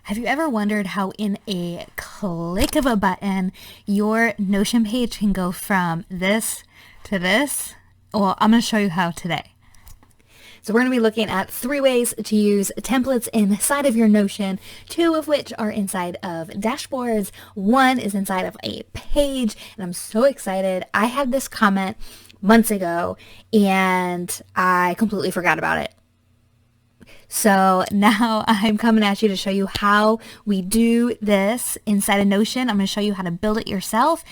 Have you ever wondered how in a click of a button, your Notion page can go from this to this? Well, I'm going to show you how today. So we're going to be looking at 3 ways to use templates inside of your Notion, 2 of which are inside of dashboards. 1 is inside of a page, and I'm so excited. I had this comment months ago, and I completely forgot about it. So now I'm coming at you to show you how we do this inside of Notion. I'm going to show you how to build it yourself.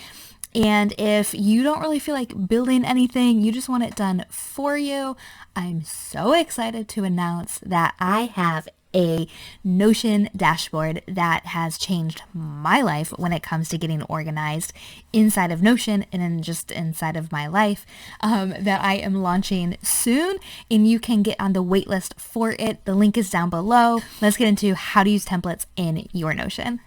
And if you don't really feel like building anything, you just want it done for you, I'm so excited to announce that I have a Notion dashboard that has changed my life when it comes to getting organized inside of Notion and then just inside of my life, that I am launching soon, and you can get on the wait list for it. The link is down below. Let's get into how to use templates in your Notion.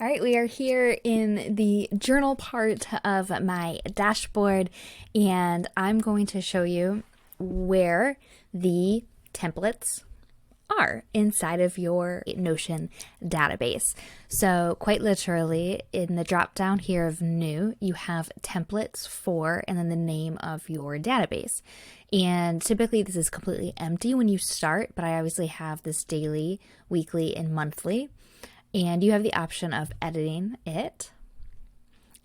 All right, we are here in the journal part of my dashboard, and I'm going to show you where the templates are inside of your Notion database. So quite literally, in the drop down here of new, you have templates for and then the name of your database. And typically this is completely empty when you start, but I obviously have this daily, weekly, and monthly. And you have the option of editing it,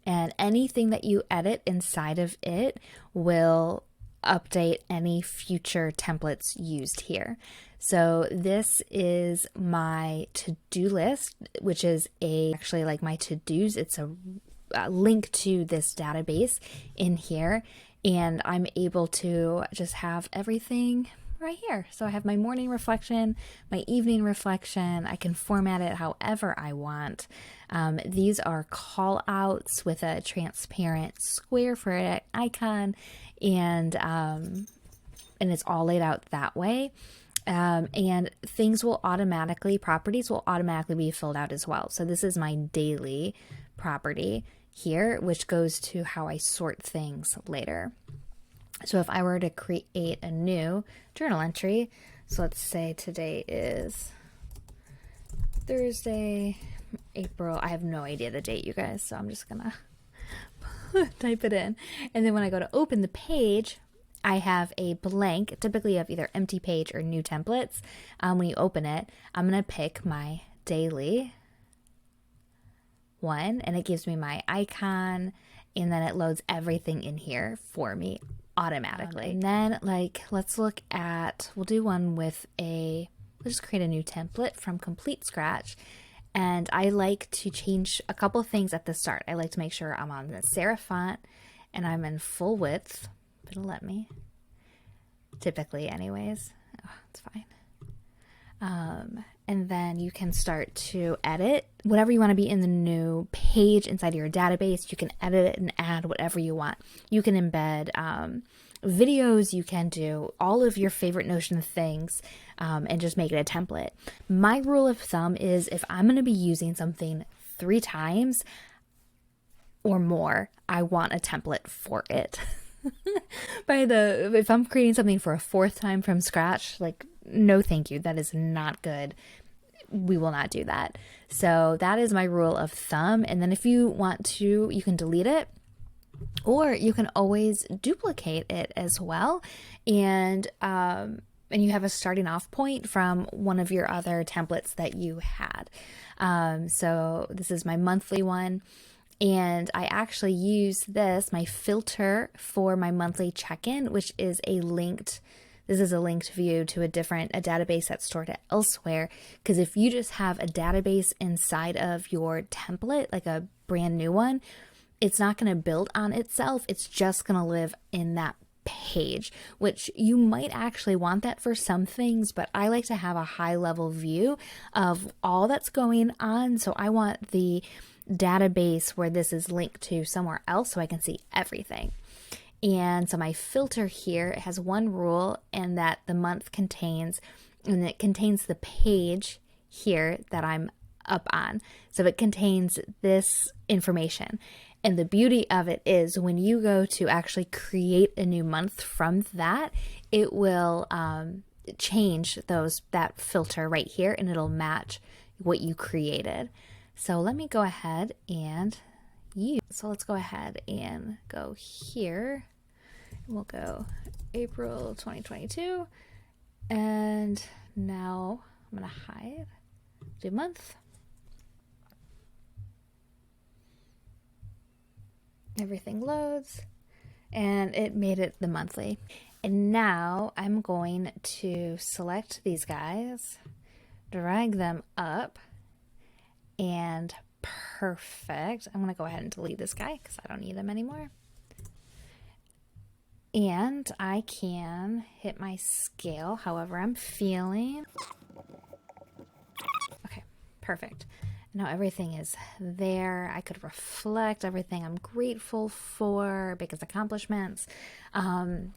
and anything that you edit inside of it will update any future templates used here. So this is my to-do list, which is actually like my to-dos. It's a link to this database in here, and I'm able to just have everything right here. So I have my morning reflection, my evening reflection. I can format it however I want. These are call outs with a transparent square for an icon, and it's all laid out that way. And things will properties will automatically be filled out as well. So this is my daily property here, which goes to how I sort things later. So if I were to create a new journal entry, so let's say today is Thursday, April. I have no idea the date, you guys, so I'm just gonna type it in. And then when I go to open the page, I have a blank. Typically you have either empty page or new templates. When you open it, I'm gonna pick my daily one, and it gives me my icon, and then it loads everything in here for me automatically. And then let's look at, we'll do one with we'll just create a new template from complete scratch. And I like to change a couple things at the start. I like to make sure I'm on the serif font and I'm in full width. It'll let me, typically anyways. Oh, it's fine. And then you can start to edit whatever you want to be in the new page inside of your database. You can edit it and add whatever you want. You can embed videos. You can do all of your favorite Notion things and just make it a template. My rule of thumb is if I'm going to be using something 3 times or more, I want a template for it. If I'm creating something for a 4th time from scratch, no thank you, that is not good. We will not do that. So that is my rule of thumb. And then if you want to, you can delete it, or you can always duplicate it as well. And you have a starting off point from one of your other templates that you had. So this is my monthly one. And I actually use my filter for my monthly check-in, which is this is a linked view to a database that's stored elsewhere. Because if you just have a database inside of your template, like a brand new one, it's not going to build on itself. It's just going to live in that page, which you might actually want that for some things, but I like to have a high level view of all that's going on. So I want the database where this is linked to somewhere else so I can see everything. And so my filter here has one rule, and that the month contains the page here that I'm up on. So it contains this information. And the beauty of it is when you go to actually create a new month from that, it will change that filter right here, and it'll match what you created. So let me go ahead and so let's go ahead and go here. We'll go April 2022. And now I'm going to hide, do month. Everything loads, and it made it the monthly. And now I'm going to select these guys, drag them up, and perfect. I'm going to go ahead and delete this guy because I don't need him anymore. And I can hit my scale however I'm feeling. Okay, perfect. Now everything is there. I could reflect everything I'm grateful for, biggest accomplishments. And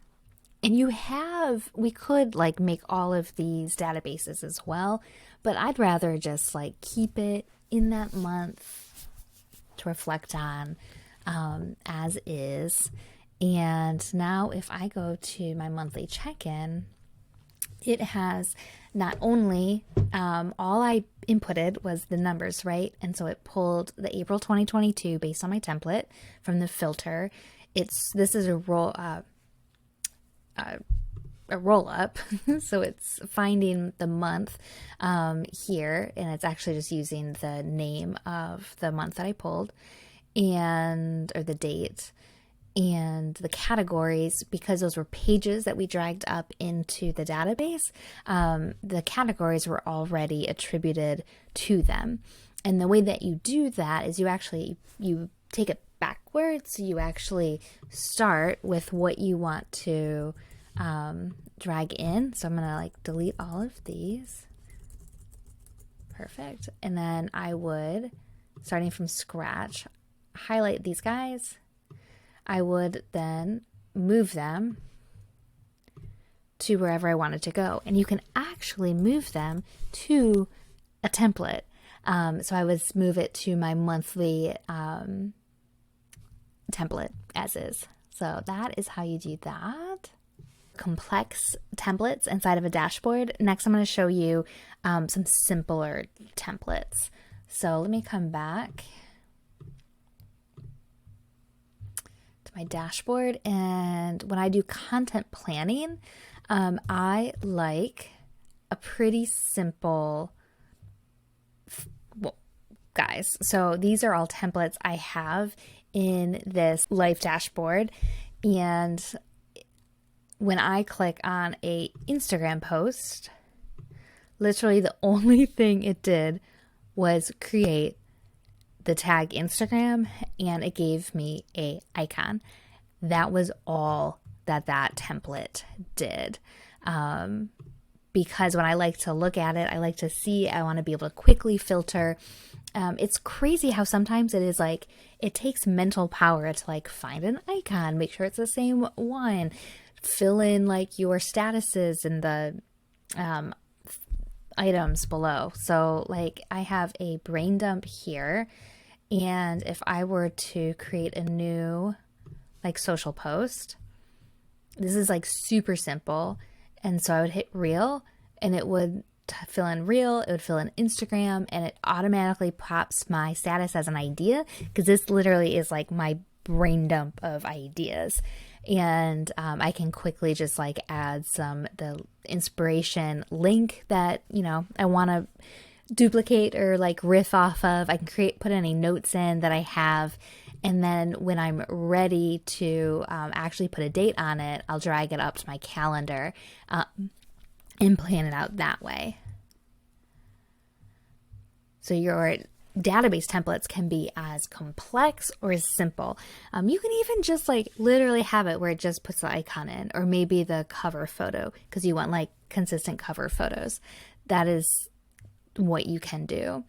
we could like make all of these databases as well, but I'd rather just like keep it in that month to reflect on as is. And now if I go to my monthly check-in, it has not only all I inputted was the numbers, right? And so it pulled the April 2022 based on my template from the filter. This is a roll up, so it's finding the month here, and it's actually just using the name of the month that I pulled or the date. And the categories, because those were pages that we dragged up into the database, the categories were already attributed to them. And the way that you do that is you take it backwards. You actually start with what you want to drag in. So I'm going to like delete all of these. Perfect. And then I would, starting from scratch, highlight these guys. I would then move them to wherever I wanted to go. And you can actually move them to a template. So I would move it to my monthly template as is. So that is how you do that. Complex templates inside of a dashboard. Next, I'm going to show you some simpler templates. So let me come back my dashboard, and when I do content planning, I like a pretty simple, well, guys, so these are all templates I have in this life dashboard, and when I click on a Instagram post, literally the only thing it did was create the tag Instagram, and it gave me a icon. That was all that template did. Because when I like to look at it, I like to see, I want to be able to quickly filter. It's crazy how sometimes it is like, it takes mental power to like find an icon, make sure it's the same one, fill in like your statuses and the items below. So like I have a brain dump here, and if I were to create a new like social post, this is like super simple. And so I would hit reel, and it would fill in reel, it would fill in Instagram, and it automatically pops my status as an idea, because this literally is like my brain dump of ideas. And I can quickly just like add the inspiration link that, you know, I want to duplicate or like riff off of. I can put any notes in that I have, and then when I'm ready to actually put a date on it, I'll drag it up to my calendar and plan it out that way. So your database templates can be as complex or as simple. You can even just like literally have it where it just puts the icon in, or maybe the cover photo, because you want like consistent cover photos. That is what you can do.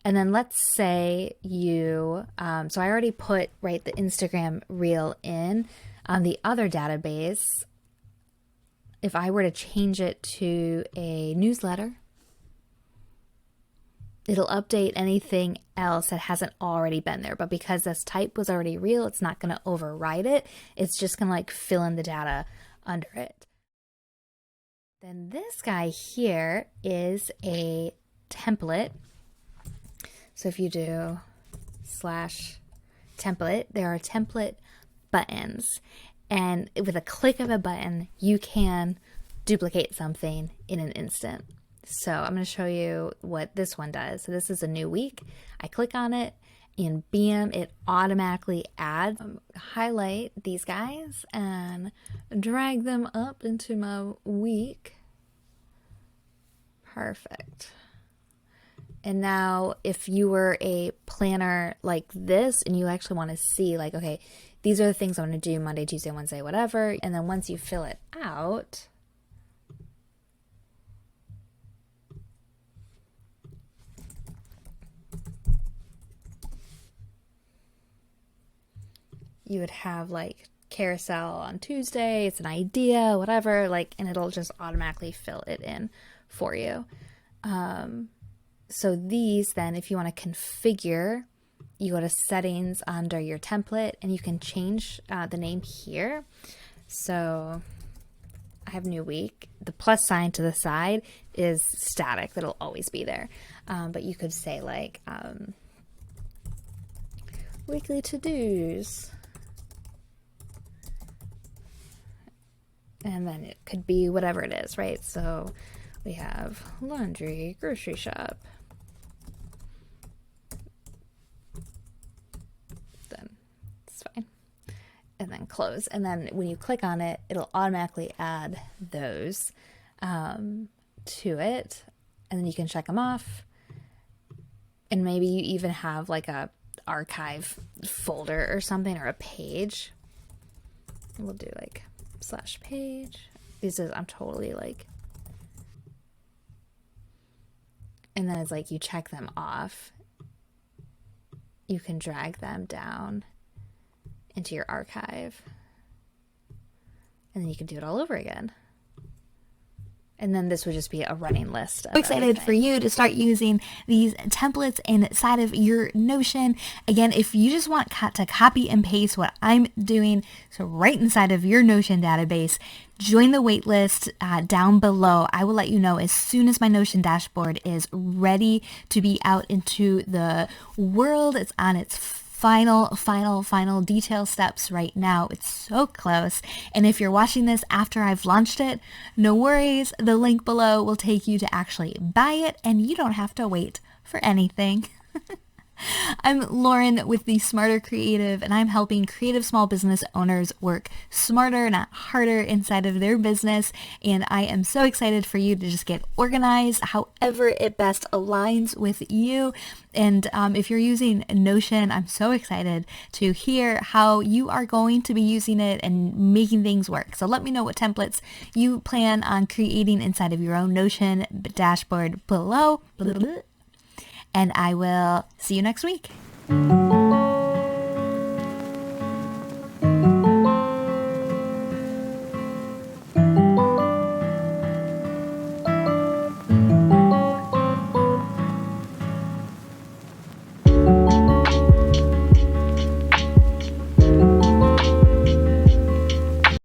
And then let's say you, so I already put the Instagram reel in on the other database. If I were to change it to a newsletter, it'll update anything else that hasn't already been there. But because this type was already real, it's not going to override it. It's just going to like fill in the data under it. Then this guy here is a template. So if you do /template, there are template buttons. And with a click of a button, you can duplicate something in an instant. So I'm going to show you what this one does. So this is a new week. I click on it and bam, it automatically adds. Highlight these guys and drag them up into my week. Perfect. And now if you were a planner like this and you actually want to see like, okay, these are the things I'm going to do Monday, Tuesday, Wednesday, whatever. And then once you fill it out, you would have like carousel on Tuesday, it's an idea, whatever, like, and it'll just automatically fill it in for you. So these then, if you want to configure, you go to settings under your template and you can change the name here. So I have new week. The plus sign to the side is static. That'll always be there. But you could say like weekly to-dos. And then it could be whatever it is, right? So we have laundry, grocery shop. Then it's fine. And then close. And then when you click on it, it'll automatically add those to it. And then you can check them off. And maybe you even have like a archive folder or something, or a page. We'll do like /page. These is, I'm totally like, and then it's like you check them off, you can drag them down into your archive, and then you can do it all over again. And then this would just be a running list. I'm excited for you to start using these templates inside of your Notion. Again, if you just want to copy and paste what I'm doing, so right inside of your Notion database, join the waitlist down below. I will let you know as soon as my Notion dashboard is ready to be out into the world. It's on its final detail steps right now. It's so close. And if you're watching this after I've launched it, no worries. The link below will take you to actually buy it and you don't have to wait for anything. I'm Lauren with The Smarter Creative, and I'm helping creative small business owners work smarter, not harder, inside of their business. And I am so excited for you to just get organized however it best aligns with you. And if you're using Notion, I'm so excited to hear how you are going to be using it and making things work. So let me know what templates you plan on creating inside of your own Notion dashboard below. And I will see you next week.